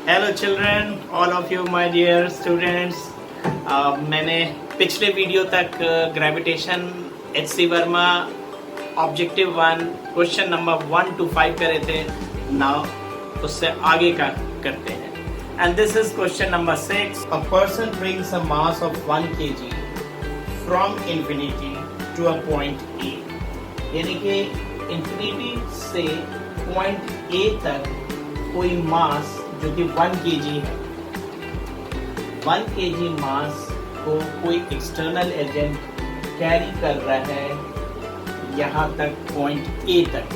Hello children, all of you my dear students. मैंने पिछले video तक gravitation H C. Verma objective 1 question number 1 to 5 करे थे। नाउ उससे आगे का करते हैं। And this is question number 6। A person brings a mass of 1 kg from infinity to a point A. यानी कि इंफिनिटी से पॉइंट ए तक कोई मास जो कि 1 kg है, 1 kg मास को कोई एक्सटर्नल एजेंट कैरी कर रहा है यहाँ तक पॉइंट ए तक,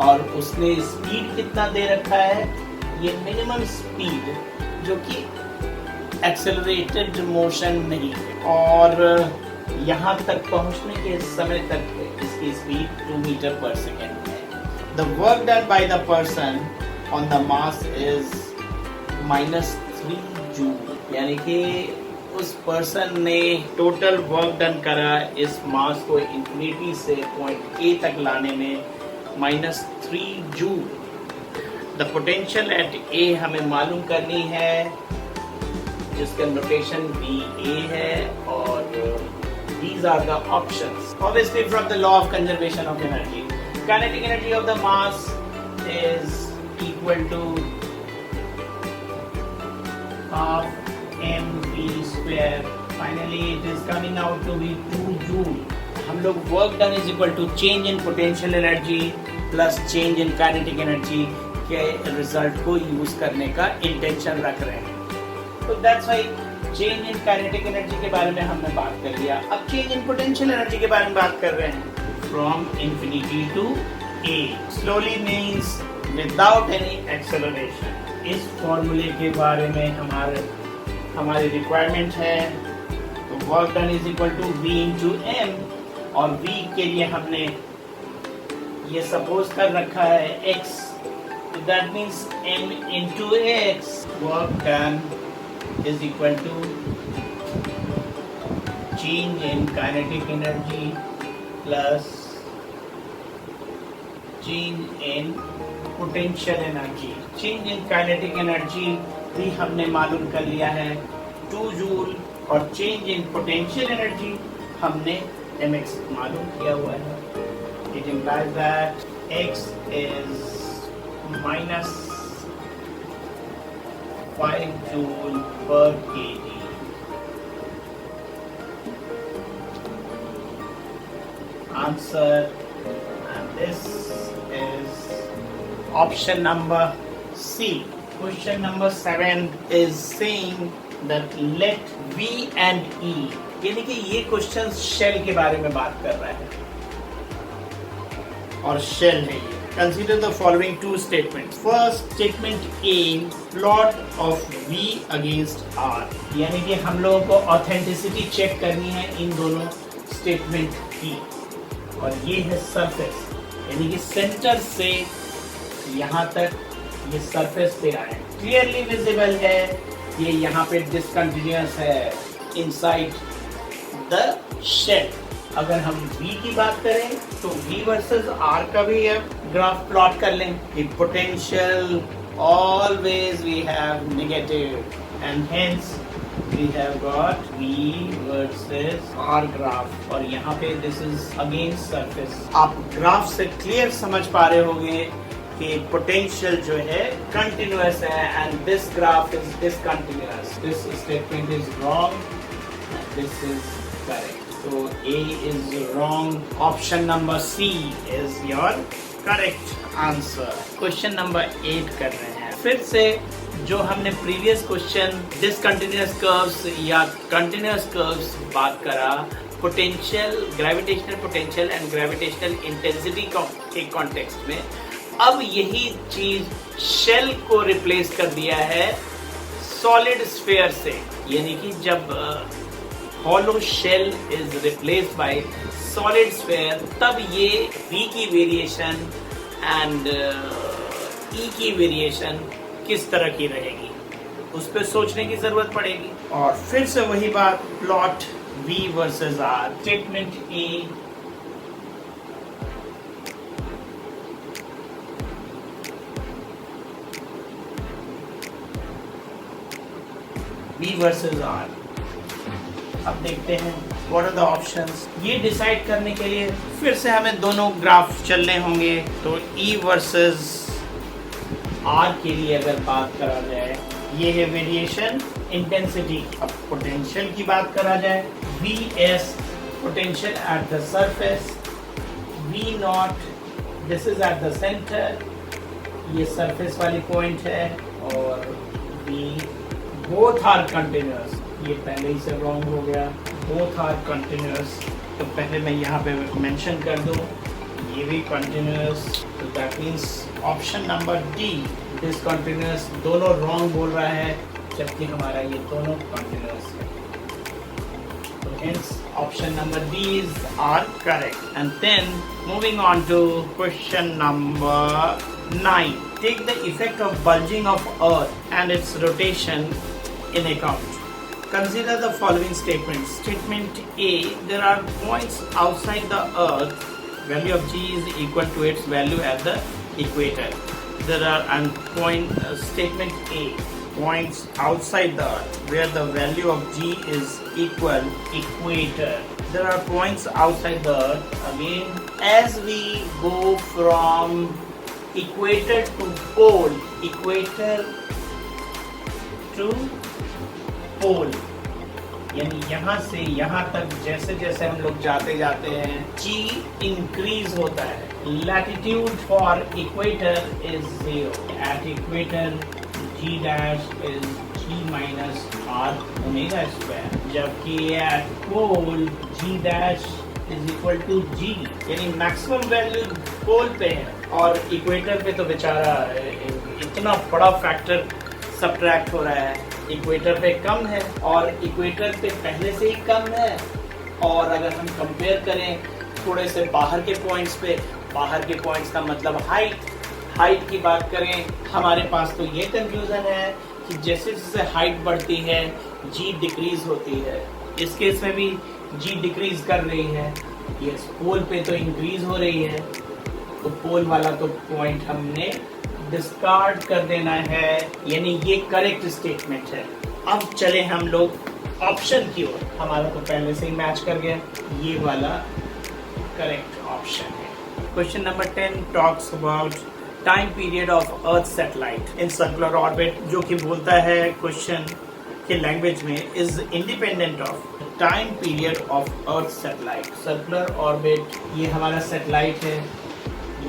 और उसने स्पीड कितना दे रखा है, ये मिनिमम स्पीड जो कि एक्सेलरेटेड मोशन नहीं है, और यहाँ तक पहुँचने के समय तक इसकी स्पीड 2 मीटर पर सेकेंड है। The work done by the person on the mass is -3 joule. यानी कि उस पर्सन ने टोटल वर्क डन करा इस मास को इंफिनिटी से पॉइंट ए तक लाने में -3 जूल। द पोटेंशियल एट ए हमें मालूम करनी है, जिसका नोटेशन VA है, और these are the options obviously from the law of conservation of energy. Kinetic energy of the mass is equal to half mv square. Finally it is coming out to be 2 joule. हम लोग work done is equal to change in potential energy plus change in kinetic energy के result को use करने का intention रख रहे हैं। तो that's why change in kinetic energy के बारे में हमने बात कर लिया। अब change in potential energy के बारे में बात कर रहे हैं। From infinity to A slowly means without any acceleration। इस फॉर्मूले के बारे में हमारी रिक्वायरमेंट है। तो work done is equal to V into M, और V के लिए हमने ये सपोज कर रखा है X, that means M into X। Work done is equal to change in kinetic energy plus change in potential energy. Change in kinetic energy भी हमने मालूम कर लिया है 2 जूल, और चेंज इन पोटेंशियल एनर्जी हमने mx मालूम किया हुआ है। It implies that x is -5 joule per kg। Answer, and this is option number C. Question number 7 is saying that let V and E, यानी कि ये क्वेश्चन शेल के बारे में बात कर रहा है, और शेल है ये। Consider the following 2 statements. First statement A, plot of V against R। यानी कि हम लोगों को ऑथेंटिसिटी चेक करनी है इन दोनों स्टेटमेंट की, और ये है सरफेस, यानी कि सेंटर से यहाँ तक ये सरफेस पे आए, क्लियरली विजिबल है। ये यहाँ पे डिसकंटिन्यूअस है इनसाइड द शेल। अगर हम V की बात करें तो V वर्सेस R का भी ग्राफ प्लॉट कर लें। Potential always we have negative, and hence we have got V versus R graph, और यहाँ पे this is against surface। आप ग्राफ से क्लियर समझ पा रहे होंगे कि पोटेंशियल जो है कंटिन्यूअस है, and this graph is discontinuous. This statement is wrong, this is correct. तो A is wrong, option number C is your correct answer. Question number 8 कर रहे हैं। फिर से जो हमने प्रीवियस क्वेश्चन डिसकंटिन्यूअस कर्व्स या कंटिन्यूअस कर्व्स बात करा, potential, gravitational potential and gravitational intensity के कॉन्टेक्स्ट में, अब यही चीज शेल को रिप्लेस कर दिया है सॉलिड स्फीयर से। यानी कि जब hollow shell is replaced by solid sphere, तब ये V की वेरिएशन एंड E की वेरिएशन किस तरह की रहेगी, उस पर सोचने की जरूरत पड़ेगी। और फिर से वही बात, plot V versus R। Statement A, V versus R। अब देखते हैं व्हाट आर द ऑप्शंस। ये डिसाइड करने के लिए फिर से हमें दोनों ग्राफ चलने होंगे। तो E वर्सेस R के लिए अगर बात करा जाए, ये है वेरिएशन इंटेंसिटी। अब पोटेंशियल की बात करा जाए, Vs potential at the surface, V not this is at the centre, ये सरफेस वाली पॉइंट है, और V बोथ आर कंटिन्यूअस। ये पहले ही से रॉन्ग हो गया, बोथ आर कंटिन्यूअस। तो पहले मैं यहाँ पे मेंशन कर दूँ, ये भी कंटिन्यूअस, तो that means option number D discontinuous. दोनों रॉन्ग बोल रहा है, जबकि हमारा ये दोनों कंटिन्यूअस है। तो hence option number D is are correct. And then moving on to question number 9. Take the effect of bulging of Earth and its rotation in account. Consider the following statements. Statement A, there are points outside the Earth, value of G is equal to its value at the equator. There are statement A, points outside the Earth where the value of G is equal equator. There are points outside the Earth. Again, as we go from equator to pole, equator to pole, यानी यहाँ से यहाँ तक जैसे जैसे हम लोग जाते जाते हैं, G इंक्रीज होता है। Latitude for equator is 0, at equator G dash is G minus R omega square, जबकि at pole G dash is equal to G, यानी मैक्सिमम वैल्यू पोल पे है और इक्वेटर पे तो बेचारा इतना बड़ा फैक्टर सब्ट्रैक्ट हो रहा है। इक्वेटर पे कम है और इक्वेटर पे पहले से ही कम है। और अगर हम कंपेयर करें थोड़े से बाहर के पॉइंट्स पे, बाहर के पॉइंट्स का मतलब हाइट की बात करें, हमारे पास तो ये कंफ्यूजन है कि जैसे जैसे हाइट बढ़ती है G डिक्रीज होती है। इस केस में भी G डिक्रीज कर रही है, ये पोल पे तो इंक्रीज हो रही है, तो पोल वाला तो पॉइंट हमने डिस्कार्ड कर देना है, यानी ये करेक्ट स्टेटमेंट है। अब चले हम लोग ऑप्शन की ओर, हमारा तो पहले से ही मैच कर गया, ये वाला करेक्ट ऑप्शन है। Question number 10 talks about time period of earth satellite in circular orbit, जो कि बोलता है क्वेश्चन के लैंग्वेज में, is independent of time period of earth satellite. Circular orbit, ये हमारा सैटेलाइट है,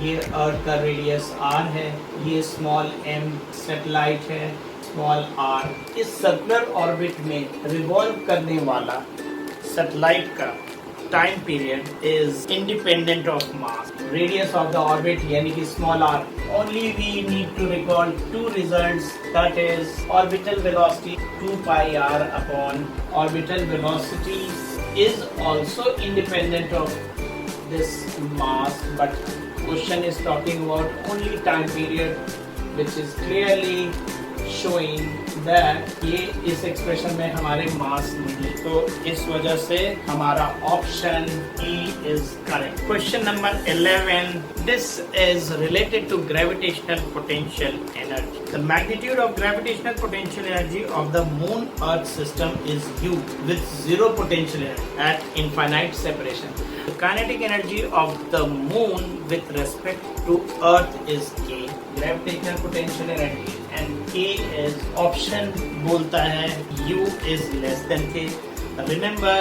ये अर्थ का रेडियस r है, ये स्मॉल m सैटेलाइट है, स्मॉल r। इस सर्कुलर ऑर्बिट में रिवॉल्व करने वाला सैटेलाइट का time period is independent of mass, radius of the orbit यानी कि small r। Only we need to recall two results, that is orbital velocity 2 pi r upon orbital velocity is also independent of this mass, but question is talking about only time period, which is clearly showing that ये इस expression में हमारे मास नहीं, तो इस वजह से हमारा option E is correct. Question number 11. This is related to gravitational potential energy. The magnitude of gravitational potential energy of the Moon Earth system is U with zero potential energy at infinite separation. The kinetic energy of the Moon with respect to Earth is K. Gravitational potential energy and K is option बोलता है U is less than K. Remember,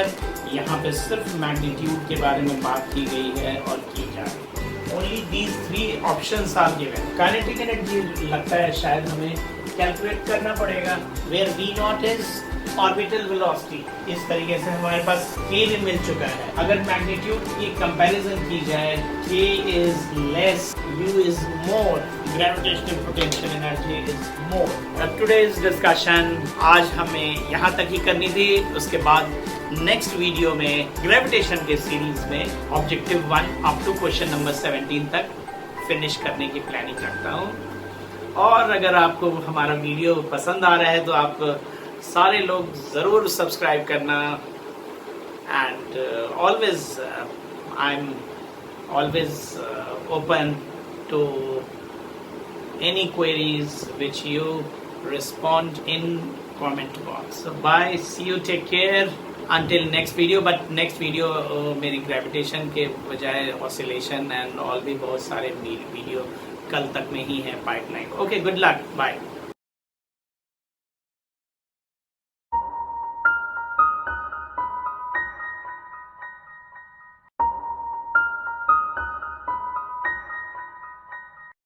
यहाँ पे सिर्फ magnitude के बारे में बात की गई है और की जा रही है। Only these three options are given. Kinetic energy लगता है शायद हमें कैलकुलेट करना पड़ेगा, where V naught is orbital velocity. इस तरीके से हमारे पास K भी मिल चुका है। अगर मैग्नीट्यूड की कंपैरिजन की जाए, K is less, U is more, gravitational potential energy is more. Today's discussion आज हमें यहाँ तक ही करनी थी। उसके बाद नेक्स्ट वीडियो में ग्रेविटेशन के सीरीज में objective 1 up to question number 17 तक फिनिश करने की प्लानिंग करता हूँ। और अगर आपको हमारा वीडियो पसंद आ रहा है तो आप सारे लोग ज़रूर सब्सक्राइब करना। And always I am always open to any queries which you respond in comment box. So bye, see you, take care until next video. But next video मेरी gravitation के बजाय oscillation and all भी बहुत सारे video कल तक में ही है pipeline. Okay, good luck, bye.